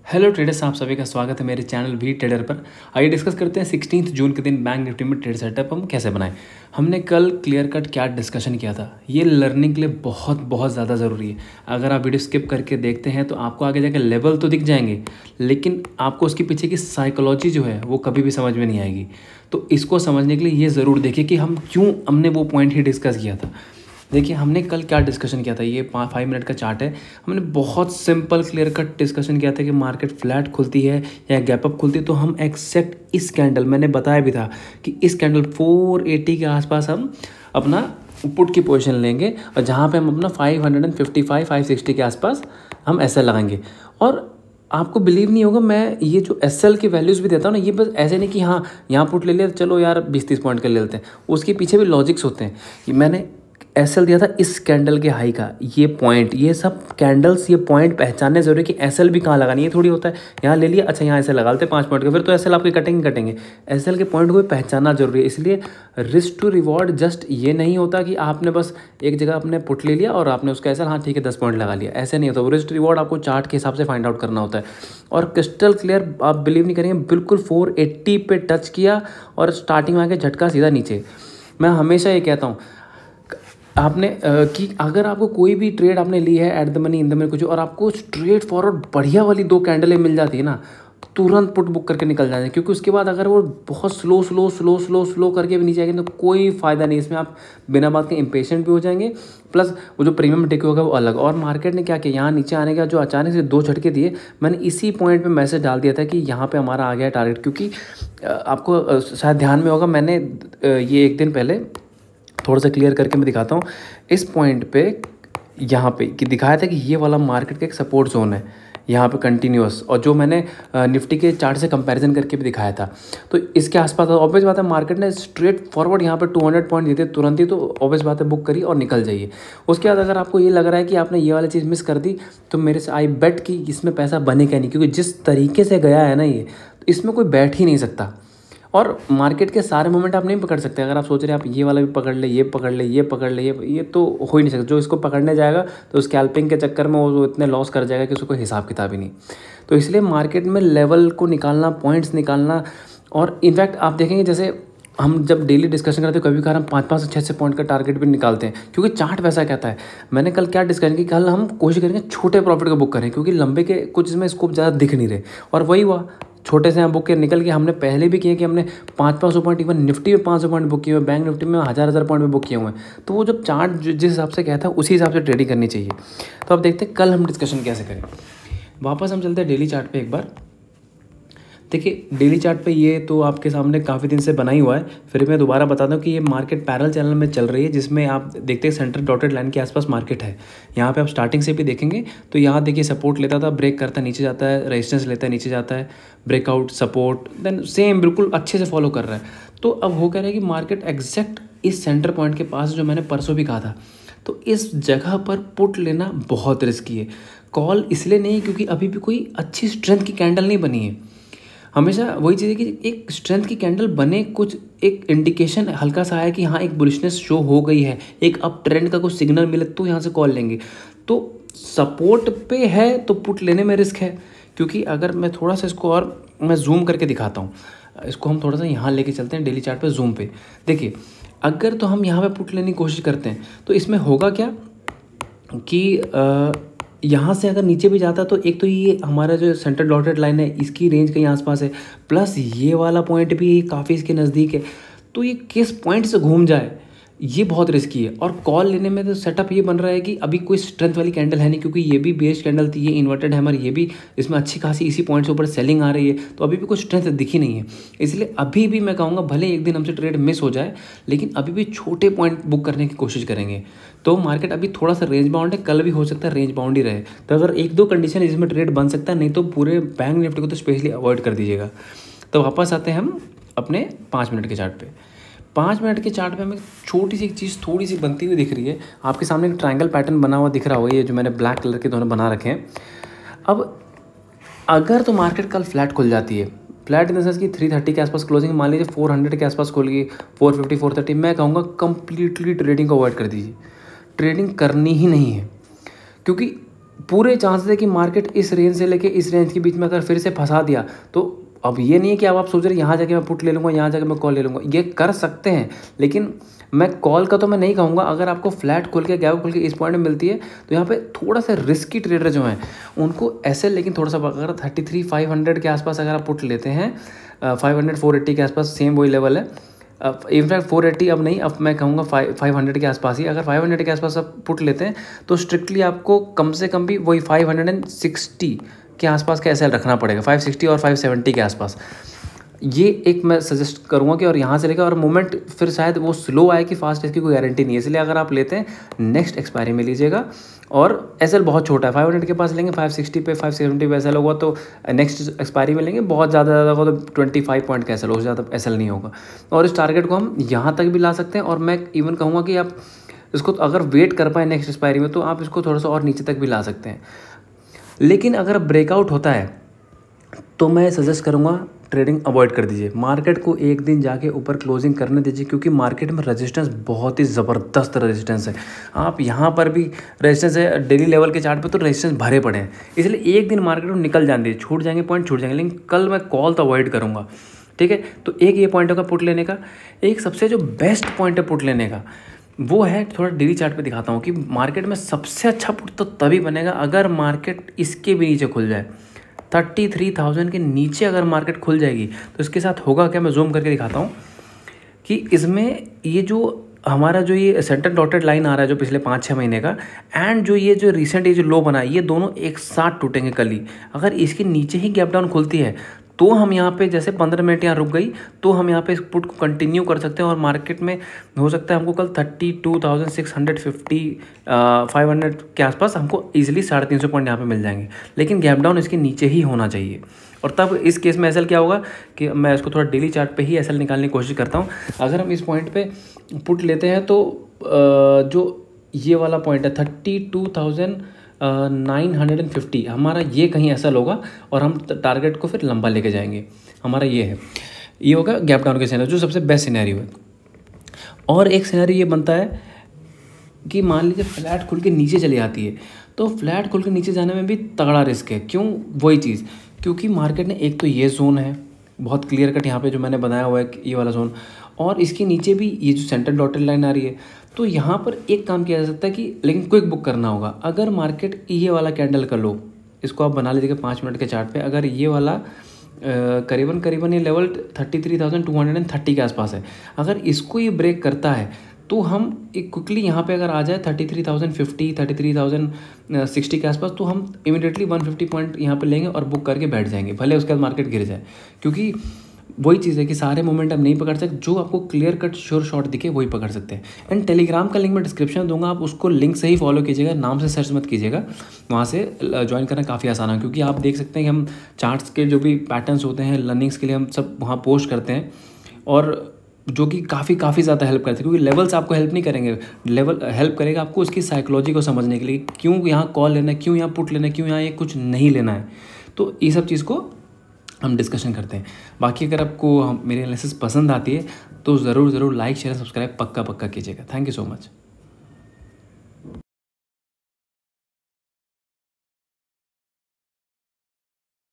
Hello traders, आप सभी का स्वागत है मेरे चैनल वी ट्रेडर पर। आइए डिस्कस करते हैं 16 जून के दिन बैंक निफ्टी में ट्रेड सेटअप हम कैसे बनाएं। हमने कल क्लियर कट क्या डिस्कशन किया था, ये लर्निंग के लिए बहुत बहुत ज़्यादा ज़रूरी है। अगर आप वीडियो स्किप करके देखते हैं तो आपको आगे जाकर लेवल तो दिख जाएंगे, लेकिन आपको उसके पीछे की साइकोलॉजी जो है वो कभी भी समझ में नहीं आएगी। तो इसको समझने के लिए ये ज़रूर देखिए कि हमने वो पॉइंट ही डिस्कस किया था। देखिए हमने कल क्या डिस्कशन किया था, ये 5 मिनट का चार्ट है। हमने बहुत सिंपल क्लियर कट डिस्कशन किया था कि मार्केट फ्लैट खुलती है या गैप अप खुलती है तो हम एग्जैक्ट इस कैंडल, मैंने बताया भी था कि इस कैंडल 480 के आसपास हम अपना पुट की पोजीशन लेंगे और जहाँ पे हम अपना 555 560 के आसपास हम एसएल लगाएंगे। और आपको बिलीव नहीं होगा, मैं ये जो एसएल की वैल्यूज़ भी देता हूँ ना, ये बस ऐसे नहीं कि हाँ यहाँ पुट ले लिया तो चलो यार 20-30 पॉइंट का ले लेते हैं। उसके पीछे भी लॉजिक्स होते हैं कि मैंने एसएल दिया था इस कैंडल के हाई का, ये पॉइंट, ये सब कैंडल्स, ये पॉइंट पहचानने जरूरी है कि एसएल भी कहाँ लगानी है। थोड़ी होता है यहाँ ले लिया, अच्छा यहाँ एसएल लगा लेते 5 पॉइंट का, फिर तो एसएल आपके कटेंगे। एसएल के पॉइंट को भी पहचानना जरूरी है। इसलिए रिस्क टू रिवॉर्ड जस्ट ये नहीं होता कि आपने बस एक जगह अपने पुट ले लिया और आपने उसका एसएल हाँ ठीक है 10 पॉइंट लगा लिया, ऐसे नहीं होता। वो रिस्क रिवॉर्ड आपको चार्ट के हिसाब से फाइंड आउट करना होता है। और क्रिस्टल क्लियर, आप बिलीव नहीं करेंगे, बिल्कुल 480 पे टच किया और स्टार्टिंग में आके झटका सीधा नीचे। मैं हमेशा ये कहता हूँ आपने कि अगर आपको कोई भी ट्रेड आपने ली है at the money in the money कुछ, और आपको स्ट्रेट फॉरवर्ड बढ़िया वाली 2 कैंडलें मिल जाती है ना, तुरंत पुट बुक करके निकल जाए। क्योंकि उसके बाद अगर वो बहुत स्लो करके भी नीचे आएंगे तो कोई फ़ायदा नहीं। इसमें आप बिना बात के इम्पेशेंट भी हो जाएंगे, प्लस वो जो प्रीमियम टेक होगा वो अलग। और मार्केट ने क्या किया, यहाँ नीचे आने का जो अचानक से 2 झटके दिए, मैंने इसी पॉइंट पे मैसेज डाल दिया था कि यहाँ पे हमारा आ गया टारगेट। क्योंकि आपको शायद ध्यान में होगा, मैंने ये एक दिन पहले थोड़ा सा क्लियर करके मैं दिखाता हूँ। इस पॉइंट पे यहाँ पे कि दिखाया था कि ये वाला मार्केट का एक सपोर्ट जोन है यहाँ पे कंटिन्यूअस, और जो मैंने निफ्टी के चार्ट से कंपैरिजन करके भी दिखाया था। तो इसके आसपास ऑब्वियस बात है मार्केट ने स्ट्रेट फॉरवर्ड यहाँ पे 200 पॉइंट देते तुरंत ही, तो ऑब्वियस बात है बुक करी और निकल जाइए। उसके बाद अगर आपको ये लग रहा है कि आपने ये वाली चीज़ मिस कर दी तो मेरे से आई बेट कि इसमें पैसा बनेगा नहीं, क्योंकि जिस तरीके से गया है ना ये, तो इसमें कोई बैठ ही नहीं सकता। और मार्केट के सारे मोमेंट आप नहीं पकड़ सकते। अगर आप सोच रहे हैं आप ये वाला भी पकड़ ले, ये पकड़ ले, ये पकड़ ले, ये तो हो ही नहीं सकता। जो इसको पकड़ने जाएगा तो स्कैल्पिंग के चक्कर में वो इतने लॉस कर जाएगा कि उसको कोई हिसाब किताब ही नहीं। तो इसलिए मार्केट में लेवल को निकालना, पॉइंट्स निकालना, और इनफैक्ट आप देखेंगे जैसे हम जब डेली डिस्कशन करते हैं कभी कभार हम 5-5 से 6 पॉइंट का टारगेट भी निकालते हैं, क्योंकि चार्ट वैसा कहता है। मैंने कल क्या डिस्कशन की, कल हम कोशिश करेंगे छोटे प्रॉफिट को बुक करें, क्योंकि लंबे के कुछ इसमें स्कोप ज़्यादा दिख नहीं रहे। और वही हुआ, छोटे से हम बुक के निकल के। हमने पहले भी किए कि हमने 500 पॉइंट, इवन निफ्टी में 500 पॉइंट बुक किए हुए, बैंक निफ्टी में 1000 पॉइंट में बुक किए हुए हैं। तो वो जब चार्ट जिस हिसाब से कहता है उसी हिसाब से ट्रेडिंग करनी चाहिए। तो अब देखते हैं कल हम डिस्कशन कैसे करें। वापस हम चलते हैं डेली चार्ट पे एक बार। देखिए डेली चार्ट पे ये तो आपके सामने काफ़ी दिन से बना ही हुआ है। फिर मैं दोबारा बता दूं कि ये मार्केट पैरेलल चैनल में चल रही है, जिसमें आप देखते हैं सेंटर डॉटेड लाइन के आसपास मार्केट है। यहाँ पे आप स्टार्टिंग से भी देखेंगे तो यहाँ देखिए सपोर्ट लेता था, ब्रेक करता है नीचे जाता है, रेजिस्टेंस लेता है नीचे जाता है, ब्रेकआउट, सपोर्ट, देन सेम बिल्कुल अच्छे से फॉलो कर रहा है। तो अब हो कह रहा है कि मार्केट एग्जैक्ट इस सेंटर पॉइंट के पास, जो मैंने परसों भी कहा था, तो इस जगह पर पुट लेना बहुत रिस्की है। कॉल इसलिए नहीं क्योंकि अभी भी कोई अच्छी स्ट्रेंथ की कैंडल नहीं बनी है। हमेशा वही चीज़ है कि एक स्ट्रेंथ की कैंडल बने, कुछ एक इंडिकेशन हल्का सा आया कि हाँ एक बुलिशनेस शो हो गई है, एक अप ट्रेंड का कुछ सिग्नल मिले तो यहाँ से कॉल लेंगे। तो सपोर्ट पे है तो पुट लेने में रिस्क है। क्योंकि अगर मैं थोड़ा सा इसको और मैं जूम करके दिखाता हूँ, इसको हम थोड़ा सा यहाँ लेके चलते हैं डेली चार्ट पे, जूम पे देखिए। अगर तो हम यहाँ पे पुट लेने की कोशिश करते हैं तो इसमें होगा क्या कि यहाँ से अगर नीचे भी जाता है तो एक तो ये हमारा जो सेंटर डॉटेड लाइन है इसकी रेंज कहीं आसपास है, प्लस ये वाला पॉइंट भी काफ़ी इसके नज़दीक है। तो ये किस पॉइंट से घूम जाए ये बहुत रिस्की है। और कॉल लेने में तो सेटअप ये बन रहा है कि अभी कोई स्ट्रेंथ वाली कैंडल है नहीं, क्योंकि ये भी बेस्ड कैंडल थी, ये इन्वर्टेड हैमर, ये भी इसमें अच्छी खासी इसी पॉइंट से ऊपर सेलिंग आ रही है। तो अभी भी कोई स्ट्रेंथ दिखी नहीं है। इसलिए अभी भी मैं कहूँगा भले एक दिन हमसे ट्रेड मिस हो जाए, लेकिन अभी भी छोटे पॉइंट बुक करने की कोशिश करेंगे। तो मार्केट अभी थोड़ा सा रेंज बाउंड है, कल भी हो सकता है रेंज बाउंड ही रहे। तो अगर 1-2 कंडीशन है जिसमें ट्रेड बन सकता है, नहीं तो पूरे बैंक निफ्टी को तो स्पेशली अवॉइड कर दीजिएगा। तो वापस आते हैं हम अपने 5 मिनट के चार्ट पे। 5 मिनट के चार्ट पे हमें छोटी सी एक चीज़ थोड़ी सी बनती हुई दिख रही है। आपके सामने एक ट्रायंगल पैटर्न बना हुआ दिख रहा होगा, ये जो मैंने ब्लैक कलर के दोनों बना रखे हैं। अब अगर तो मार्केट कल फ्लैट खुल जाती है, फ्लैट इन द सेंस कि 330 के आसपास क्लोजिंग, मान लीजिए 400 के आसपास खुल गई, 450 430, मैं कहूँगा कंप्लीटली ट्रेडिंग को अवॉइड कर दीजिए। ट्रेडिंग करनी ही नहीं है, क्योंकि पूरे चांसेस है कि मार्केट इस रेंज से लेके इस रेंज के बीच में अगर फिर से फंसा दिया तो अब ये नहीं है कि अब आप सोच रहे यहाँ जाके मैं पुट ले लूँगा, यहाँ जाके मैं कॉल ले लूँगा, ये कर सकते हैं, लेकिन मैं कॉल का तो मैं नहीं कहूँगा। अगर आपको फ्लैट खोल के गैप खोल के इस पॉइंट में मिलती है तो यहाँ पे थोड़ा सा रिस्की ट्रेडर जो हैं उनको ऐसे, लेकिन थोड़ा सा अगर 33,500 के आसपास अगर आप पुट लेते हैं, 500 480 के आसपास सेम वही लेवल है, इनफैक्ट 480 अब नहीं, अब मैं कहूँगा 500 के आसपास ही। अगर 500 के आसपास आप पुट लेते हैं तो स्ट्रिक्टली आपको कम से कम भी वही 560 के आसपास का एसएल रखना पड़ेगा, 560 और 570 के आसपास। ये एक मैं सजेस्ट करूँगा कि और यहाँ से लेकर और मोमेंट फिर शायद वो स्लो आए कि फास्ट, इसकी कोई गारंटी नहीं है। इसलिए अगर आप लेते हैं नेक्स्ट एक्सपायरी में लीजिएगा। और एसएल बहुत छोटा है, 500 के पास लेंगे 560 पे 570 पे एसएल होगा तो नेक्स्ट एक्सपायरी में लेंगे, बहुत ज़्यादा होगा तो 25 पॉइंट का एसएल, उससे ज़्यादा एसएल नहीं होगा। और इस टारगेट को हम यहाँ तक भी ला सकते हैं, और मैं इवन कहूँगा कि आप इसको अगर वेट कर पाए नेक्स्ट एक्सपायरी में तो आप इसको थोड़ा सा और नीचे तक भी ला सकते हैं। लेकिन अगर ब्रेकआउट होता है तो मैं सजेस्ट करूँगा ट्रेडिंग अवॉइड कर दीजिए, मार्केट को एक दिन जाके ऊपर क्लोजिंग करने दीजिए, क्योंकि मार्केट में रेजिस्टेंस बहुत ही ज़बरदस्त रेजिस्टेंस है। आप यहाँ पर भी रेजिस्टेंस है, डेली लेवल के चार्ट पे तो रेजिस्टेंस भरे पड़े हैं। इसलिए एक दिन मार्केट में निकल जाने दीजिए, छूट जाएंगे पॉइंट छूट जाएंगे, लेकिन कल मैं कॉल तो अवॉइड करूँगा, ठीक है। तो एक ये पॉइंट होगा पुट लेने का। एक सबसे जो बेस्ट पॉइंट है पुट लेने का वो है, थोड़ा डेली चार्ट पे दिखाता हूँ कि मार्केट में सबसे अच्छा पुट तो तभी बनेगा अगर मार्केट इसके भी नीचे खुल जाए। 33,000 के नीचे अगर मार्केट खुल जाएगी तो इसके साथ होगा क्या, मैं जूम करके दिखाता हूँ कि इसमें ये जो हमारा जो ये सेंटर डॉटेड लाइन आ रहा है जो पिछले 5-6 महीने का, एंड जो ये जो रिसेंट ये जो लो बना है, ये दोनों एक साथ टूटेंगे कल ही। अगर इसके नीचे ही गैप डाउन खुलती है तो हम यहाँ पे जैसे 15 मिनट यहाँ रुक गई तो हम यहाँ पे इस पुट को कंटिन्यू कर सकते हैं, और मार्केट में हो सकता है हमको कल 32,650 500 के आसपास हमको ईजिली 350 पॉइंट यहाँ पे मिल जाएंगे। लेकिन गैप डाउन इसके नीचे ही होना चाहिए, और तब इस केस में एसएल क्या होगा कि मैं इसको थोड़ा डेली चार्ट पे ही एसएल निकालने की कोशिश करता हूँ। अगर हम इस पॉइंट पे पुट लेते हैं तो जो ये वाला पॉइंट है 32,950 हमारा ये कहीं एसएल होगा, और हम टारगेट को फिर लंबा लेके जाएंगे। हमारा ये है, ये होगा गैप डाउन के सिनेरियो, जो सबसे बेस्ट सिनेरियो है। और एक सिनेरियो ये बनता है कि मान लीजिए फ्लैट खुल के नीचे चली आती है, तो फ्लैट खुल के नीचे जाने में भी तगड़ा रिस्क है। क्यों? वही चीज़, क्योंकि मार्केट ने एक तो ये जोन है बहुत क्लियर कट यहाँ पे जो मैंने बनाया हुआ है ये वाला जोन, और इसके नीचे भी ये जो सेंटर डॉटेड लाइन आ रही है। तो यहाँ पर एक काम किया जा सकता है कि, लेकिन क्विक बुक करना होगा। अगर मार्केट ये वाला कैंडल कर लो, इसको आप बना लीजिएगा 5 मिनट के चार्ट पे, अगर ये वाला करीबन ये लेवल 33,230 के आसपास है, अगर इसको ये ब्रेक करता है तो हम एक क्विकली यहाँ पे अगर आ जाए 33,050 33,060 के आसपास, तो हम इमीडिएटली 150 पॉइंट यहाँ पे लेंगे और बुक करके बैठ जाएंगे, भले उसके बाद मार्केट गिर जाए। क्योंकि वही चीज़ है कि सारे मोमेंट आप नहीं पकड़ सकते, जो आपको क्लियर कट श्योर शॉट दिखे वही पकड़ सकते हैं। एंड टेलीग्राम का लिंक मैं डिस्क्रिप्शन में दूंगा, आप उसको लिंक से ही फॉलो कीजिएगा, नाम से सर्च मत कीजिएगा, वहाँ से ज्वाइन करना काफ़ी आसान है। क्योंकि आप देख सकते हैं कि हम चार्ट्स के जो भी पैटर्न्स होते हैं लर्निंग्स के लिए हम सब वहाँ पोस्ट करते हैं, और जो कि काफ़ी ज़्यादा हेल्प करते हैं। क्योंकि लेवल्स आपको हेल्प नहीं करेंगे, लेवल हेल्प करेगा आपको उसकी साइकोलॉजी को समझने के लिए, क्यों यहाँ कॉल लेना है, क्यों यहाँ पुट लेना है, क्यों यहाँ ये कुछ नहीं लेना है। तो ये सब चीज़ को हम डिस्कशन करते हैं। बाकी अगर आपको मेरी एनालिसिस पसंद आती है तो ज़रूर लाइक शेयर सब्सक्राइब पक्का कीजिएगा। Thank you so much.